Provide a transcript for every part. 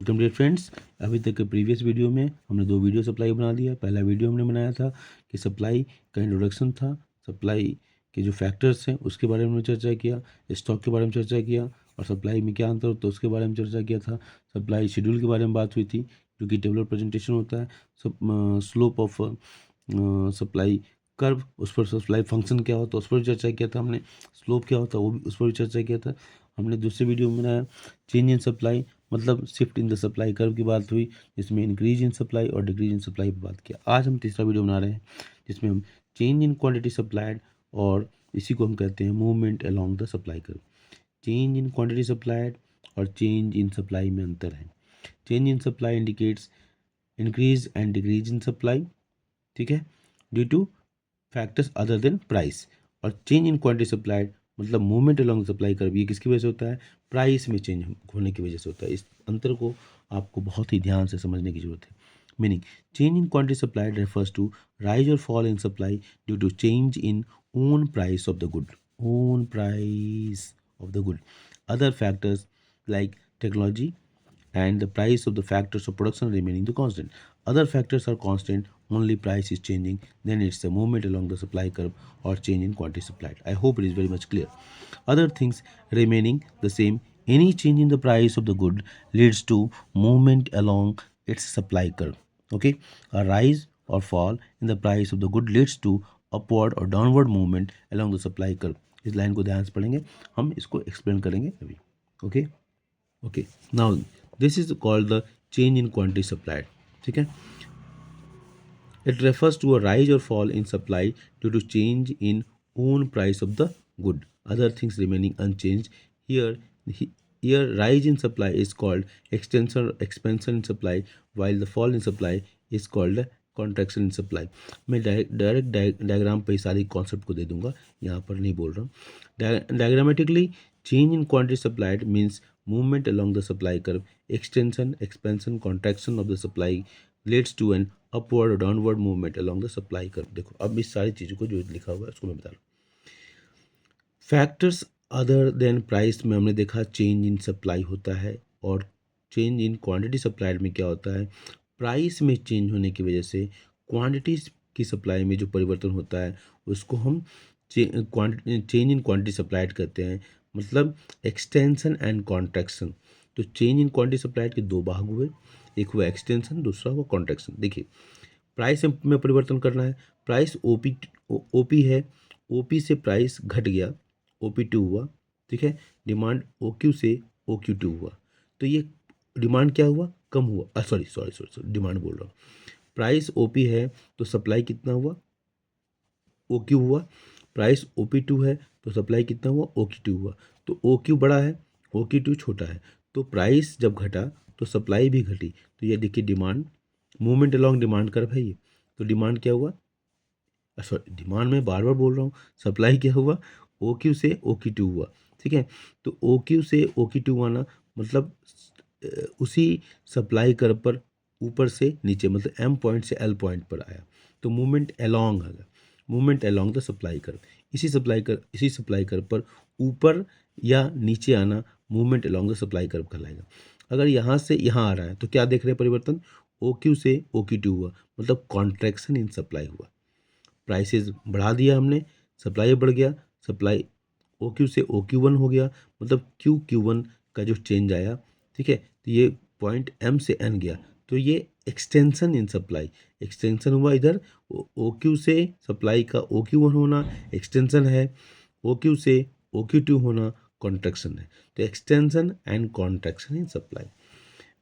Welcome dear friends. अभी तक के प्रीवियस वीडियो में हमने दो वीडियो सप्लाई बना दिया। पहला वीडियो हमने बनाया था कि सप्लाई का इंट्रोडक्शन था, सप्लाई के जो फैक्टर्स हैं उसके बारे में चर्चा किया, स्टॉक के बारे में चर्चा किया और सप्लाई में क्या अंतर होता है उसके बारे में चर्चा किया था। सप्लाई शेड्यूल के बारे में बात हुई थी जो कि टेबलर प्रेजेंटेशन होता है। स्लोप ऑफ सप्लाई कर्व, उस पर सप्लाई फंक्शन क्या होता है उस पर चर्चा किया था हमने। स्लोप क्या होता है वो भी उस पर भी चर्चा किया था हमने। दूसरे वीडियो में बनाया चेंज इन सप्लाई, मतलब shift in the supply curve की बात हुई, जिसमें इंक्रीज इन सप्लाई और डिक्रीज इन सप्लाई पर बात किया। आज हम तीसरा वीडियो बना रहे हैं जिसमें हम चेंज इन क्वांटिटी सप्लाइड और इसी को हम कहते हैं movement along the supply curve. Change in quantity supplied और चेंज इन सप्लाई में अंतर है। Change in supply indicates increase and decrease in supply, ठीक है, due two factors other than price. और चेंज इन क्वांटिटी सप्लाइड मतलब movement along supply curve, ये किसकी वजह से होता है? प्राइस में चेंज होने की वजह से होता है। इस अंतर को आपको बहुत ही ध्यान से समझने की जरूरत है। Meaning, change in quantity supplied refers to rise और fall in supply due to change in own price of the good, own price of the good, other factors like technology and the price of the factors of production remaining the constant. Other factors are constant, only price is changing, then it's a movement along the supply curve or change in quantity supplied. I hope it is very much clear. Other things remaining the same, any change in the price of the good leads to movement along its supply curve. Okay, a rise or fall in the price of the good leads to upward or downward movement along the supply curve. इस line को ध्यान से पढ़ेंगे, हम इसको explain करेंगे अभी। Okay, now this is called the change in quantity supplied, ठीक है। It refers to a rise और fall in supply due to change in own price of the good, other things remaining unchange. Here rise in supply is called extension or expansion in supply, while the fall in supply is called contraction in supply. मैं direct diagram पे सारी concept को दे दूंगा, यहाँ पर नहीं बोल रहा हूँ। Diagrammatically change in quantity supplied means movement along the supply curve. Extension, expansion, contraction of the supply leads to an upward or downward movement along the supply curve. देखो अब इस सारी चीज़ों को जो लिखा हुआ है उसको मैं बता रहा हूँ। फैक्टर्स अदर देन प्राइस में हमने देखा चेंज इन सप्लाई होता है, और चेंज इन क्वांटिटी सप्लाइड में क्या होता है? प्राइस में चेंज होने की वजह से क्वांटिटीज की सप्लाई में जो परिवर्तन होता है उसको हम चेंज इन क्वांटिटी सप्लाइड कहते हैं, मतलब एक्सटेंशन एंड कॉन्ट्रैक्शन। तो चेंज इन क्वांटिटी सप्लाइड के दो भाग हुए, एक हुआ एक्सटेंशन, दूसरा हुआ कॉन्ट्रैक्शन। देखिए, प्राइस में परिवर्तन करना है। प्राइस ओपी है, ओपी से प्राइस घट गया, OP2 हुआ, ठीक है। डिमांड OQ से OQ2 हुआ, तो ये डिमांड क्या हुआ? कम हुआ। सॉरी डिमांड बोल रहा हूँ। प्राइस OP है तो सप्लाई कितना हुआ? OQ हुआ। प्राइस OP2 है तो सप्लाई कितना हुआ? OQ2 हुआ। तो OQ बड़ा है, OQ2 छोटा है, तो प्राइस जब घटा तो सप्लाई भी घटी। तो ये देखिए demand, movement along demand curve है ये। तो डिमांड क्या हुआ? सॉरी, डिमांड में बार बार बोल रहा हूँ। सप्लाई क्या हुआ? OQ से OQ2 हुआ, ठीक है। तो OQ से OQ2 आना मतलब उसी सप्लाई कर्व पर ऊपर से नीचे, मतलब M पॉइंट से L पॉइंट पर आया, तो मूवमेंट अलोंग आ गया, movement along the supply curve. इसी सप्लाई कर्व पर ऊपर या नीचे आना movement along the supply curve कहलाएगा। अगर यहाँ से यहाँ आ रहा है तो क्या देख रहे हैं परिवर्तन? OQ से OQ2 हुआ, मतलब कॉन्ट्रैक्शन इन सप्लाई हुआ। प्राइसेस बढ़ा दिया हमने, सप्लाई बढ़ गया, सप्लाई OQ से OQ1 हो गया, मतलब QQ1 का जो चेंज आया, ठीक है। तो ये पॉइंट M से N गया, तो ये एक्सटेंशन इन सप्लाई, एक्सटेंशन हुआ। इधर OQ से सप्लाई का OQ1 होना एक्सटेंशन है, OQ से OQ2 होना कॉन्ट्रैक्शन है। तो extension and contraction in supply.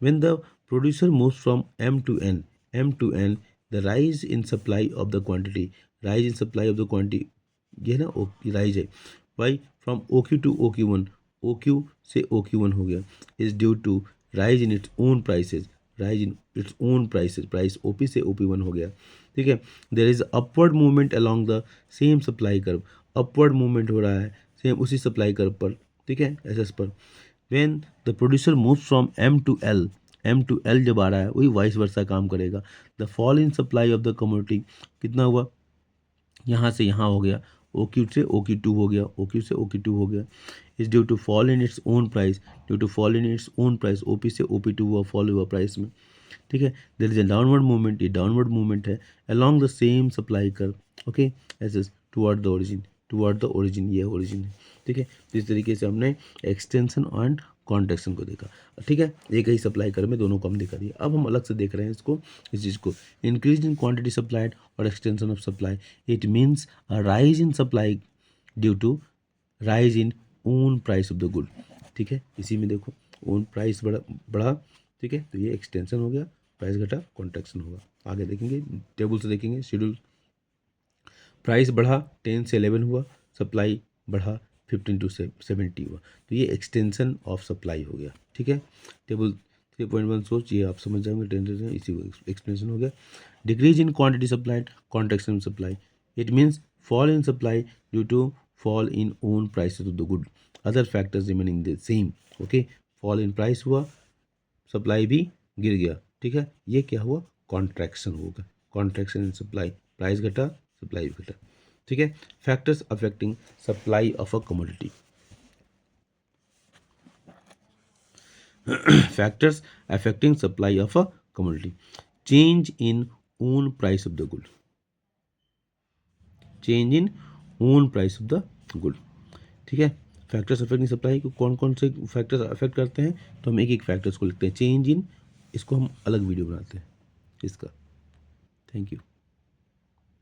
When the producer moves from M to N, the rise in supply of the quantity, rise in supply of the quantity, ये ना rise है। Why? From OQ to OQ1, OQ से OQ1 हो गया, is due to rise in its own prices, rise in its own prices, price OP से OP1 हो गया, ठीक है। There is upward movement along the same supply curve, upward movement हो रहा है सेम उसी सप्लाई कर्व पर, ठीक है, SS पर। When the producer moves from M to L जब आ रहा है वही वाइस वर्सा काम करेगा। The fall in supply of the commodity कितना हुआ? यहाँ से यहाँ हो गया, OQ से OQ2 हो गया, OQ से OQ2 हो गया। Is due to fall in its own price, due to fall in its own price, OP से OP2 हुआ, फॉल हुआ प्राइस में, ठीक है। There is a downward movement, ये डाउनवर्ड मूवमेंट है along the same supply curve, okay, as toward the origin, toward the origin, ये origin है, ठीक है। तो इस तरीके से हमने एक्सटेंशन एंड कॉन्ट्रैक्शन को देखा, ठीक है। एक ही सप्लाई कर्व में दोनों को हम दिखा दिया। अब हम अलग से देख रहे हैं इसको, इस चीज़ को, इंक्रीज इन क्वांटिटी सप्लाइड और extension of supply, it means a rise in supply due to rise in own price of the good, ठीक है। इसी में देखो ओन प्राइस बढ़ा, ठीक है, तो ये एक्सटेंशन हो गया, प्राइस घटा, कॉन्ट्रैक्शन होगा। आगे देखेंगे, टेबल से देखेंगे शेड्यूल, प्राइस बढ़ा 10 से 11 हुआ, सप्लाई बढ़ा 15 to 70 हुआ, तो ये एक्सटेंशन ऑफ सप्लाई हो गया, ठीक है। टेबल 3.1 सोच, ये आप समझ जाएंगे, टेंशन इसी को एक्सप्लेनेशन हो गया। Decrease in quantity supplied, contraction in supply, it means fall in supply due to fall in own prices of the good, other factors remaining the same, okay. Fall in price हुआ, supply भी गिर गया, ठीक है, ये क्या हुआ, contraction होगा, कॉन्ट्रैक्शन इन सप्लाई, प्राइस घटा, सप्लाई भी घटा, ठीक है। Factors affecting supply of a commodity, factors affecting supply of a commodity, change in own price of the good, change in own price of the good, ठीक है। Factors affecting supply को कौन कौन से फैक्टर्स अफेक्ट करते हैं, तो हम एक एक फैक्टर्स को लिखते हैं, चेंज इन, इसको हम अलग वीडियो बनाते हैं इसका। Thank you.